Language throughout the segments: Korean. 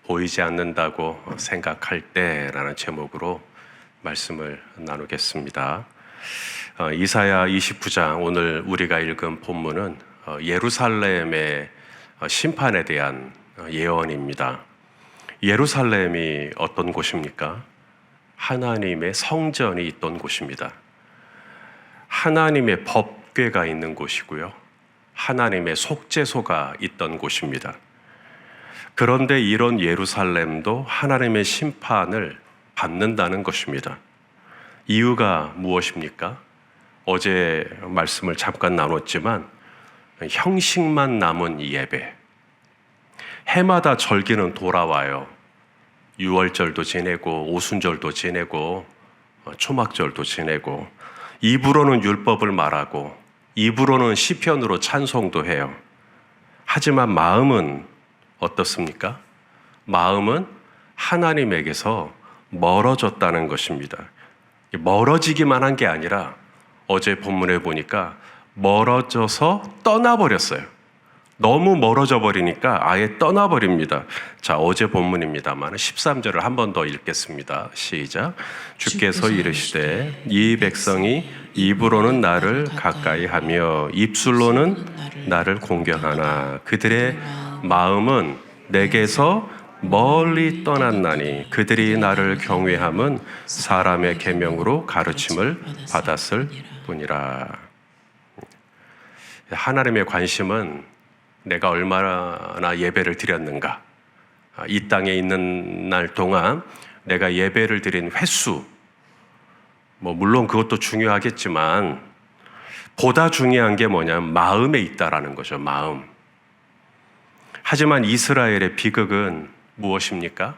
보이지 않는다고 생각할 때라는 제목으로 말씀을 나누겠습니다. 이사야 29장 오늘 우리가 읽은 본문은 예루살렘의 심판에 대한 예언입니다. 예루살렘이 어떤 곳입니까? 하나님의 성전이 있던 곳입니다. 하나님의 법궤가 있는 곳이고요. 하나님의 속죄소가 있던 곳입니다. 그런데 이런 예루살렘도 하나님의 심판을 받는다는 것입니다. 이유가 무엇입니까? 어제 말씀을 잠깐 나눴지만 형식만 남은 예배. 해마다 절기는 돌아와요. 유월절도 지내고 오순절도 지내고 초막절도 지내고 입으로는 율법을 말하고 입으로는 시편으로 찬송도 해요. 하지만 마음은 어떻습니까? 마음은 하나님에게서 멀어졌다는 것입니다. 멀어지기만 한 게 아니라 어제 본문에 보니까 멀어져서 떠나버렸어요. 너무 멀어져 버리니까 아예 떠나버립니다. 자, 어제 본문입니다만 13절을 한 번 더 읽겠습니다. 시작. 주께서 이르시되 이 백성이 입으로는 나를 가까이 하며 입술로는 나를 공경하나 그들의 마음은 내게서 멀리 떠났나니 그들이 나를 경외함은 사람의 계명으로 가르침을 받았을 뿐이라. 하나님의 관심은 내가 얼마나 예배를 드렸는가, 이 땅에 있는 날 동안 내가 예배를 드린 횟수, 물론 그것도 중요하겠지만 보다 중요한 게 뭐냐면 마음에 있다라는 거죠. 마음. 하지만 이스라엘의 비극은 무엇입니까?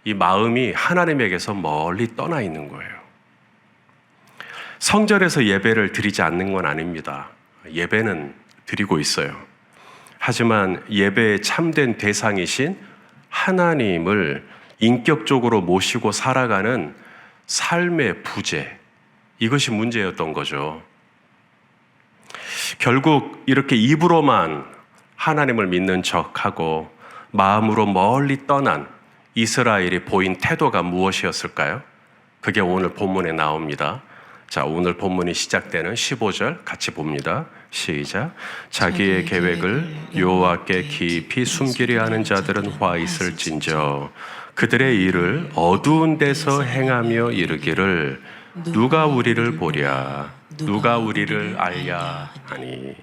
이 마음이 하나님에게서 멀리 떠나 있는 거예요. 성전에서 예배를 드리지 않는 건 아닙니다. 예배는 드리고 있어요. 하지만 예배의 참된 대상이신 하나님을 인격적으로 모시고 살아가는 삶의 부재, 이것이 문제였던 거죠. 결국 이렇게 입으로만 하나님을 믿는 척하고 마음으로 멀리 떠난 이스라엘이 보인 태도가 무엇이었을까요? 그게 오늘 본문에 나옵니다. 자, 오늘 본문이 시작되는 15절 같이 봅니다. 시작. 자기의 계획을 여호와께 깊이 숨기려 하는 자들은 화 있을진저 그들의 일을 어두운 데서 행하며 이르기를 누가 우리를 보랴 누가 우리를 알랴 하니.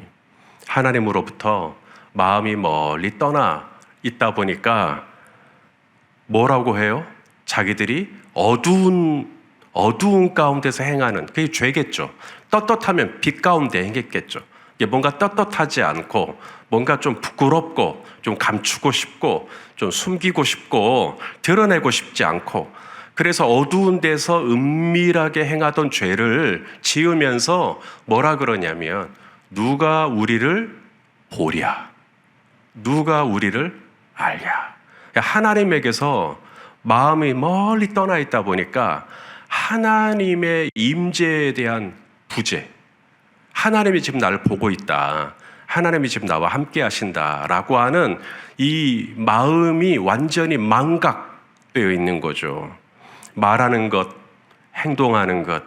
하나님으로부터 마음이 멀리 떠나 있다 보니까 뭐라고 해요? 자기들이 어두운 가운데서 행하는, 그게 죄겠죠. 떳떳하면 빛 가운데 행했겠죠. 뭔가 떳떳하지 않고 뭔가 좀 부끄럽고 좀 감추고 싶고 좀 숨기고 싶고 드러내고 싶지 않고, 그래서 어두운 데서 은밀하게 행하던 죄를 지으면서 뭐라 그러냐면 누가 우리를 보랴 누가 우리를 알랴. 하나님에게서 마음이 멀리 떠나 있다 보니까 하나님의 임재에 대한 부재, 하나님이 지금 나를 보고 있다, 하나님이 지금 나와 함께 하신다라고 하는 이 마음이 완전히 망각되어 있는 거죠. 말하는 것, 행동하는 것,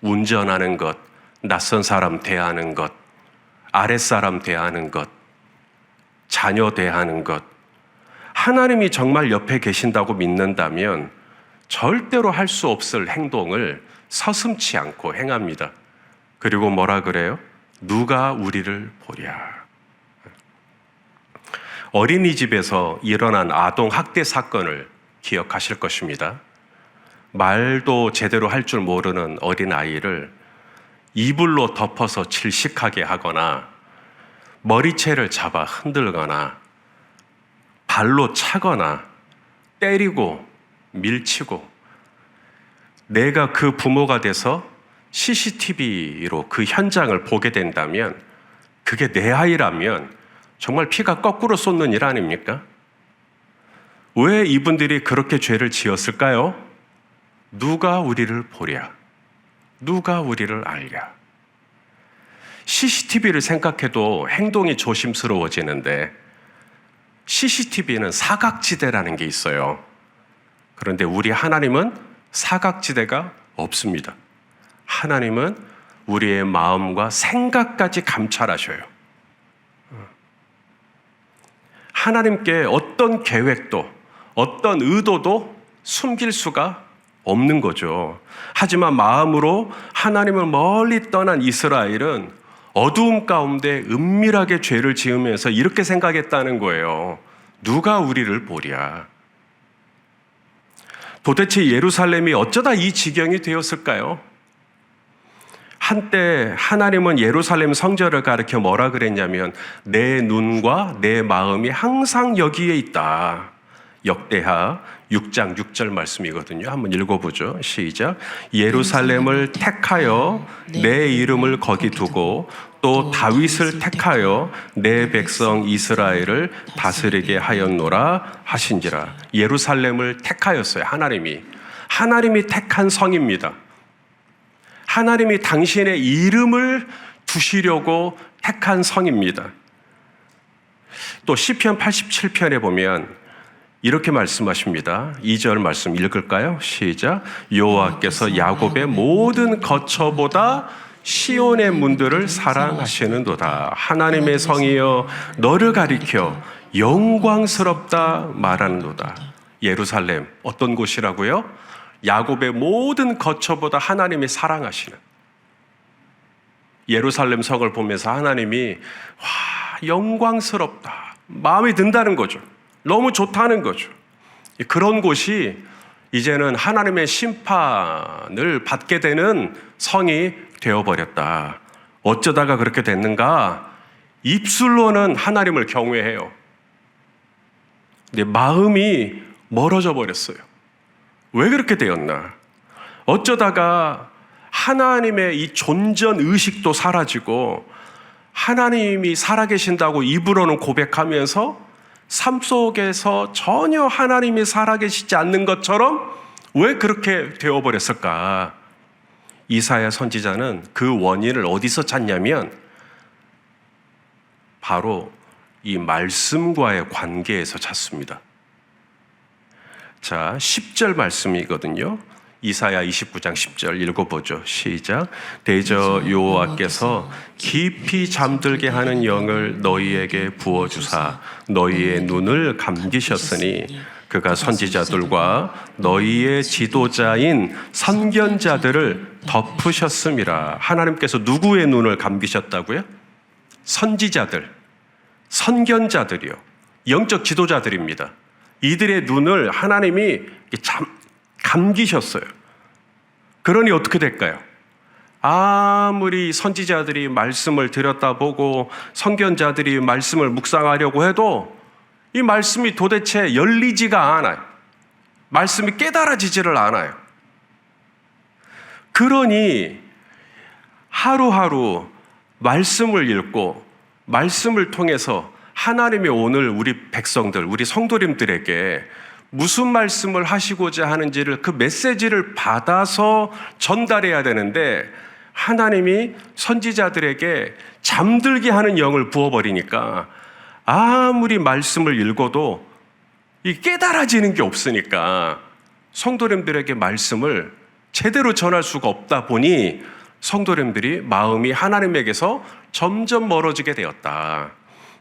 운전하는 것, 낯선 사람 대하는 것, 아랫사람 대하는 것, 자녀 대하는 것, 하나님이 정말 옆에 계신다고 믿는다면 절대로 할 수 없을 행동을 서슴지 않고 행합니다. 그리고 뭐라 그래요? 누가 우리를 보랴. 어린이집에서 일어난 아동 학대 사건을 기억하실 것입니다. 말도 제대로 할 줄 모르는 어린아이를 이불로 덮어서 질식하게 하거나 머리채를 잡아 흔들거나 발로 차거나 때리고 밀치고, 내가 그 부모가 돼서 CCTV로 그 현장을 보게 된다면 그게 내 아이라면 정말 피가 거꾸로 쏟는 일 아닙니까? 왜 이분들이 그렇게 죄를 지었을까요? 누가 우리를 보랴 누가 우리를 알랴. CCTV를 생각해도 행동이 조심스러워지는데 CCTV는 사각지대라는 게 있어요. 그런데 우리 하나님은 사각지대가 없습니다. 하나님은 우리의 마음과 생각까지 감찰하셔요. 하나님께 어떤 계획도 어떤 의도도 숨길 수가 없는 거죠. 하지만 마음으로 하나님을 멀리 떠난 이스라엘은 어두움 가운데 은밀하게 죄를 지으면서 이렇게 생각했다는 거예요. 누가 우리를 보랴. 도대체 예루살렘이 어쩌다 이 지경이 되었을까요? 한때 하나님은 예루살렘 성전을 가리켜 뭐라 그랬냐면 내 눈과 내 마음이 항상 여기에 있다. 역대하 6장 6절 말씀이거든요. 한번 읽어보죠. 시작. 예루살렘을 택하여 내 이름을 거기 두고 또 다윗을 택하여 내 백성 이스라엘을 다스리게 하였노라 하신지라. 예루살렘을 택하였어요. 하나님이 택한 성입니다. 하나님이 당신의 이름을 두시려고 택한 성입니다. 또 시편 87편에 보면 이렇게 말씀하십니다. 2절 말씀 읽을까요? 시작. 여호와께서 야곱의 모든 거처보다 시온의 문들을 사랑하시는도다. 하나님의 성이여 너를 가리켜 영광스럽다 말하는도다. 예루살렘 어떤 곳이라고요? 야곱의 모든 거처보다 하나님이 사랑하시는 예루살렘 성을 보면서 하나님이 영광스럽다 마음에 든다는 거죠. 너무 좋다는 거죠. 그런 곳이 이제는 하나님의 심판을 받게 되는 성이 되어버렸다. 어쩌다가 그렇게 됐는가? 입술로는 하나님을 경외해요. 근데 마음이 멀어져 버렸어요. 왜 그렇게 되었나? 어쩌다가 하나님의 이 존전 의식도 사라지고 하나님이 살아계신다고 입으로는 고백하면서 삶 속에서 전혀 하나님이 살아계시지 않는 것처럼 왜 그렇게 되어버렸을까? 이사야 선지자는 그 원인을 어디서 찾냐면 바로 이 말씀과의 관계에서 찾습니다. 자, 10절 말씀이거든요. 이사야 29장 10절 읽어보죠. 시작. 대저 여호와께서 깊이 잠들게 하는 영을 너희에게 부어주사 너희의 눈을 감기셨으니 그가 선지자들과 너희의 지도자인 선견자들을 덮으셨음이라. 하나님께서 누구의 눈을 감기셨다고요? 선지자들, 선견자들이요. 영적 지도자들입니다. 이들의 눈을 하나님이 감기셨어요. 그러니 어떻게 될까요? 아무리 선지자들이 말씀을 들여다보고 선견자들이 말씀을 묵상하려고 해도 이 말씀이 도대체 열리지가 않아요. 말씀이 깨달아지지를 않아요. 그러니 하루하루 말씀을 읽고 말씀을 통해서 하나님이 오늘 우리 백성들, 우리 성도님들에게 무슨 말씀을 하시고자 하는지를 그 메시지를 받아서 전달해야 되는데 하나님이 선지자들에게 잠들게 하는 영을 부어버리니까 아무리 말씀을 읽어도 이 깨달아지는 게 없으니까 성도님들에게 말씀을 제대로 전할 수가 없다 보니 성도님들이 마음이 하나님에게서 점점 멀어지게 되었다.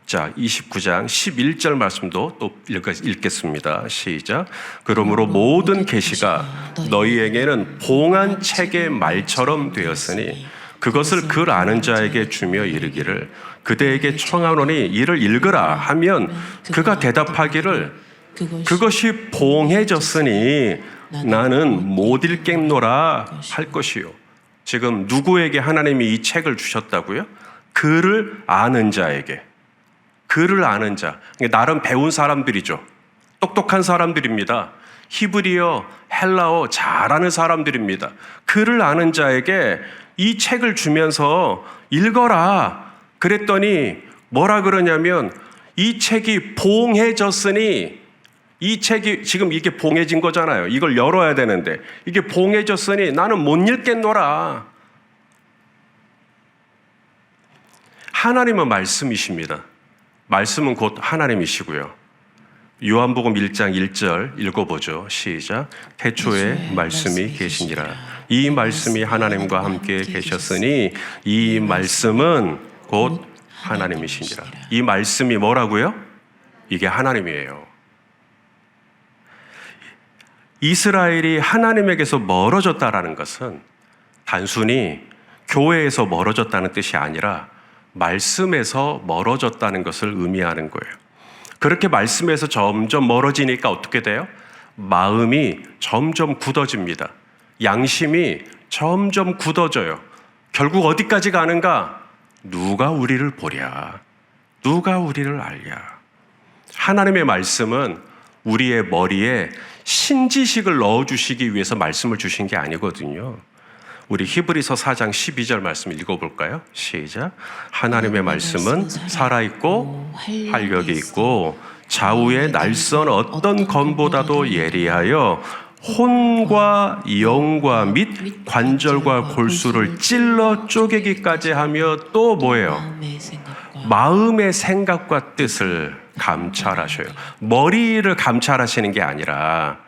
자, 29장 11절 말씀도 또 읽겠습니다. 시작. 그러므로 모든 계시가 너희에게는 봉한 책의 말처럼 되었으니 그것을 글 아는 자에게 주며 이르기를 그대에게 청하노니 이를 읽으라 하면 그가 대답하기를 그것이 봉해졌으니 나는 못 읽겠노라 할 것이요. 지금 누구에게 하나님이 이 책을 주셨다고요? 글을 아는 자에게. 글을 아는 자, 나름 배운 사람들이죠. 똑똑한 사람들입니다. 히브리어, 헬라어 잘하는 사람들입니다. 글을 아는 자에게 이 책을 주면서 읽어라. 그랬더니 뭐라 그러냐면 이 책이 봉해졌으니 이 책이 지금 이게 봉해진 거잖아요. 이걸 열어야 되는데 이게 봉해졌으니 나는 못 읽겠노라. 하나님은 말씀이십니다. 말씀은 곧 하나님이시고요. 요한복음 1장 1절 읽어보죠. 시작. 태초에 말씀이 계시니라. 이 말씀이 하나님과 함께 계셨으니 이 말씀은 곧 하나님이시니라. 이 말씀이 뭐라고요? 이게 하나님이에요. 이스라엘이 하나님에게서 멀어졌다라는 것은 단순히 교회에서 멀어졌다는 뜻이 아니라 말씀에서 멀어졌다는 것을 의미하는 거예요. 그렇게 말씀에서 점점 멀어지니까 어떻게 돼요? 마음이 점점 굳어집니다. 양심이 점점 굳어져요. 결국 어디까지 가는가? 누가 우리를 보랴? 누가 우리를 알랴? 하나님의 말씀은 우리의 머리에 신지식을 넣어주시기 위해서 말씀을 주신 게 아니거든요. 우리 히브리서 4장 12절 말씀 읽어볼까요? 시작. 하나님의 말씀은 살아있고 활력이 있고 좌우의 날선 어떤 검보다도 예리하여 혼과 영과 및 관절과 골수를 찔러 쪼개기까지 하며 또 뭐예요? 마음의 생각과 뜻을 감찰하셔요. 머리를 감찰하시는 게 아니라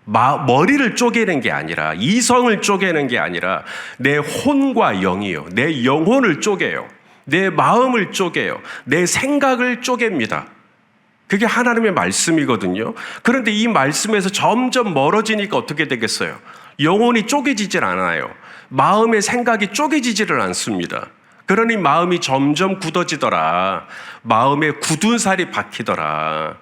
머리를 쪼개는 게 아니라 이성을 쪼개는 게 아니라 내 혼과 영이요. 내 영혼을 쪼개요. 내 마음을 쪼개요. 내 생각을 쪼갭니다. 그게 하나님의 말씀이거든요. 그런데 이 말씀에서 점점 멀어지니까 어떻게 되겠어요? 영혼이 쪼개지질 않아요. 마음의 생각이 쪼개지지를 않습니다. 그러니 마음이 점점 굳어지더라. 마음에 굳은 살이 박히더라.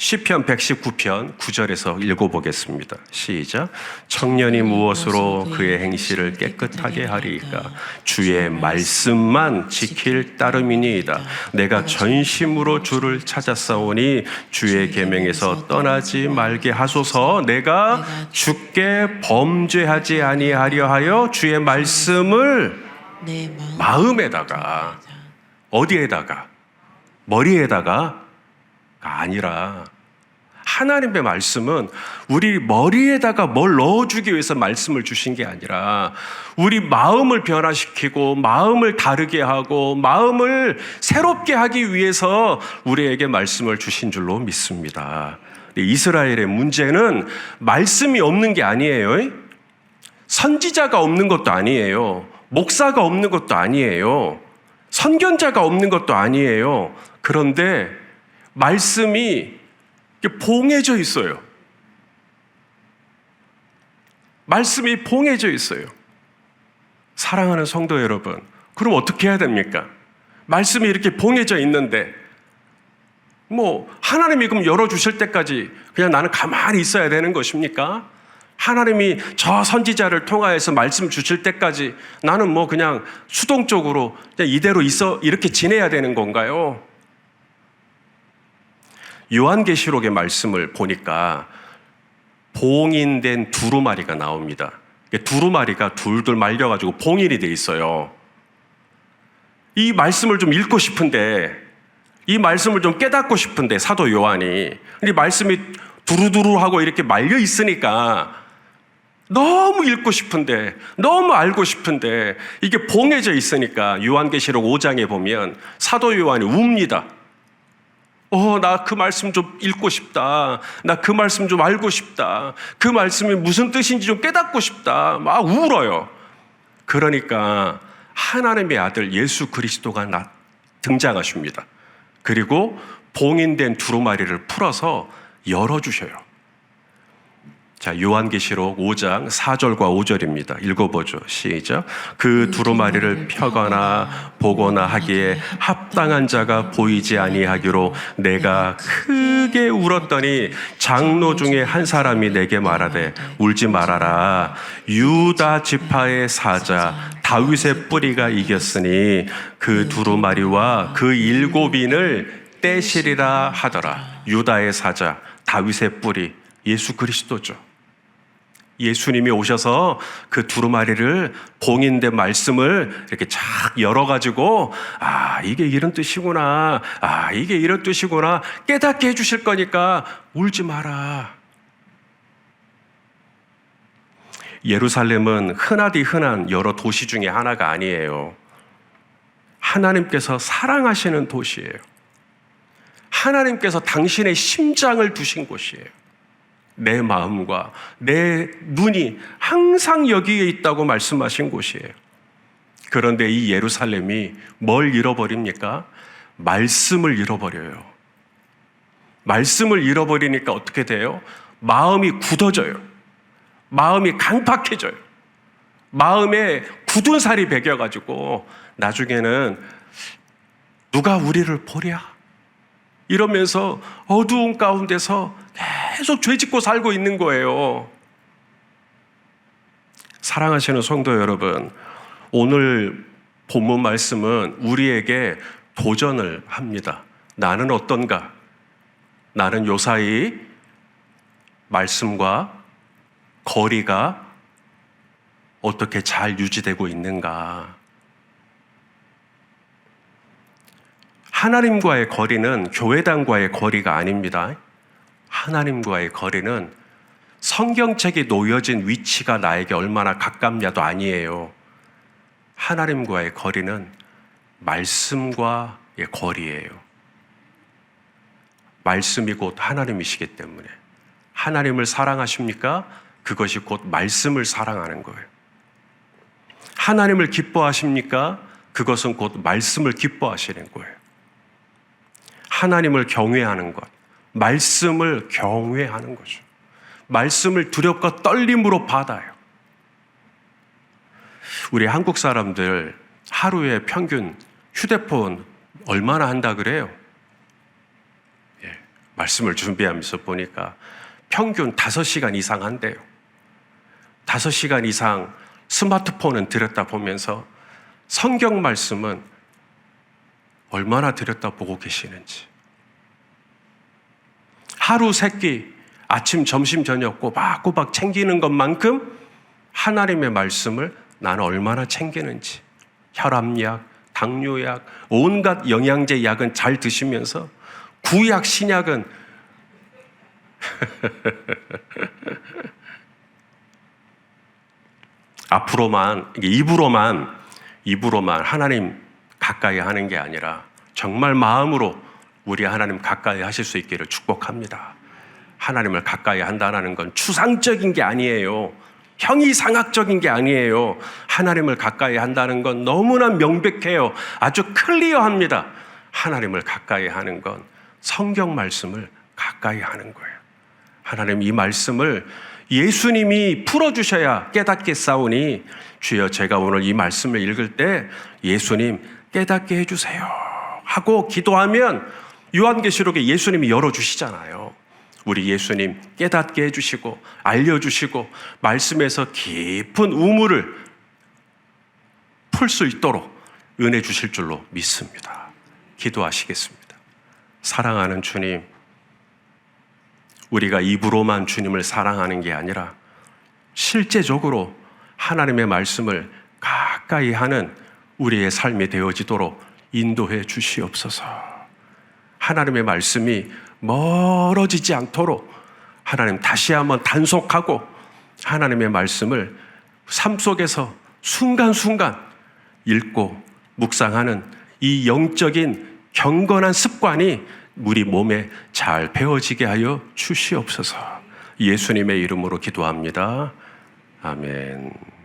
시편 119편 9절에서 읽어보겠습니다. 시작. 청년이 무엇으로 그의 행실을 깨끗하게 하리이까? 주의 말씀만 지킬 따름이니이다. 내가 전심으로 주를 찾았사오니 주의 계명에서 떠나지 말게 하소서. 내가 주께 범죄하지 아니하려 하여 주의 말씀을 마음에다가, 어디에다가? 머리에다가 아니라 하나님의 말씀은 우리 머리에다가 뭘 넣어주기 위해서 말씀을 주신 게 아니라 우리 마음을 변화시키고 마음을 다르게 하고 마음을 새롭게 하기 위해서 우리에게 말씀을 주신 줄로 믿습니다. 이스라엘의 문제는 말씀이 없는 게 아니에요. 선지자가 없는 것도 아니에요. 목사가 없는 것도 아니에요. 선견자가 없는 것도 아니에요. 그런데 말씀이 봉해져 있어요. 말씀이 봉해져 있어요. 사랑하는 성도 여러분, 그럼 어떻게 해야 됩니까? 말씀이 이렇게 봉해져 있는데 하나님이 그럼 열어주실 때까지 그냥 나는 가만히 있어야 되는 것입니까? 하나님이 저 선지자를 통하여서 말씀 주실 때까지 나는 그냥 수동적으로 그냥 이대로 이렇게 지내야 되는 건가요? 요한계시록의 말씀을 보니까 봉인된 두루마리가 나옵니다. 두루마리가 둘둘 말려가지고 봉인이 돼 있어요. 이 말씀을 좀 읽고 싶은데, 이 말씀을 좀 깨닫고 싶은데 사도 요한이, 이 말씀이 두루두루하고 이렇게 말려 있으니까 너무 읽고 싶은데, 너무 알고 싶은데 이게 봉해져 있으니까 요한계시록 5장에 보면 사도 요한이 웁니다. 나 그 말씀 좀 읽고 싶다. 나 그 말씀 좀 알고 싶다. 그 말씀이 무슨 뜻인지 좀 깨닫고 싶다. 막 울어요. 그러니까 하나님의 아들 예수 그리스도가 등장하십니다. 그리고 봉인된 두루마리를 풀어서 열어주셔요. 자, 요한계시록 5장 4절과 5절입니다. 읽어보죠. 시작. 그 두루마리를 펴거나 보거나 하기에 합당한 자가 보이지 아니하기로 내가 크게 울었더니 장로 중에 한 사람이 내게 말하되 울지 말아라. 유다 지파의 사자 다윗의 뿌리가 이겼으니 그 두루마리와 그 7인을 떼시리라 하더라. 유다의 사자 다윗의 뿌리 예수 그리스도죠. 예수님이 오셔서 그 두루마리를 봉인된 말씀을 이렇게 쫙 열어가지고 이게 이런 뜻이구나. 이게 이런 뜻이구나. 깨닫게 해주실 거니까 울지 마라. 예루살렘은 흔하디 흔한 여러 도시 중에 하나가 아니에요. 하나님께서 사랑하시는 도시예요. 하나님께서 당신의 심장을 두신 곳이에요. 내 마음과 내 눈이 항상 여기에 있다고 말씀하신 곳이에요. 그런데 이 예루살렘이 뭘 잃어버립니까? 말씀을 잃어버려요. 말씀을 잃어버리니까 어떻게 돼요? 마음이 굳어져요. 마음이 강팍해져요. 마음에 굳은 살이 배겨가지고 나중에는 누가 우리를 보랴? 이러면서 어두운 가운데서 계속 죄짓고 살고 있는 거예요. 사랑하시는 성도 여러분, 오늘 본문 말씀은 우리에게 도전을 합니다. 나는 어떤가? 나는 요사이 말씀과 거리가 어떻게 잘 유지되고 있는가? 하나님과의 거리는 교회당과의 거리가 아닙니다. 하나님과의 거리는 성경책에 놓여진 위치가 나에게 얼마나 가깝냐도 아니에요. 하나님과의 거리는 말씀과의 거리예요. 말씀이 곧 하나님이시기 때문에 하나님을 사랑하십니까? 그것이 곧 말씀을 사랑하는 거예요. 하나님을 기뻐하십니까? 그것은 곧 말씀을 기뻐하시는 거예요. 하나님을 경외하는 것, 말씀을 경외하는 거죠. 말씀을 두렵고 떨림으로 받아요. 우리 한국 사람들 하루에 평균 휴대폰 얼마나 한다 그래요? 말씀을 준비하면서 보니까 평균 5시간 이상 한대요. 5시간 이상 스마트폰은 들여다보면서 성경 말씀은 얼마나 들여다보고 계시는지. 하루 3끼 아침, 점심, 저녁 꼬박꼬박 챙기는 것만큼 하나님의 말씀을 나는 얼마나 챙기는지. 혈압약, 당뇨약, 온갖 영양제 약은 잘 드시면서 구약, 신약은 앞으로만, 입으로만 하나님 가까이 하는 게 아니라 정말 마음으로 우리 하나님 가까이 하실 수 있기를 축복합니다. 하나님을 가까이 한다는 건 추상적인 게 아니에요. 형이상학적인 게 아니에요. 하나님을 가까이 한다는 건 너무나 명백해요. 아주 클리어합니다. 하나님을 가까이 하는 건 성경 말씀을 가까이 하는 거예요. 하나님 이 말씀을 예수님이 풀어주셔야 깨닫게 싸우니 주여 제가 오늘 이 말씀을 읽을 때 예수님 깨닫게 해주세요 하고 기도하면 요한계시록에 예수님이 열어주시잖아요. 우리 예수님 깨닫게 해주시고 알려주시고 말씀에서 깊은 우물을 풀 수 있도록 은혜 주실 줄로 믿습니다. 기도하시겠습니다. 사랑하는 주님, 우리가 입으로만 주님을 사랑하는 게 아니라 실제적으로 하나님의 말씀을 가까이 하는 우리의 삶이 되어지도록 인도해 주시옵소서. 하나님의 말씀이 멀어지지 않도록 하나님 다시 한번 단속하고 하나님의 말씀을 삶 속에서 순간순간 읽고 묵상하는 이 영적인 경건한 습관이 우리 몸에 잘 배어지게 하여 주시옵소서. 예수님의 이름으로 기도합니다. 아멘.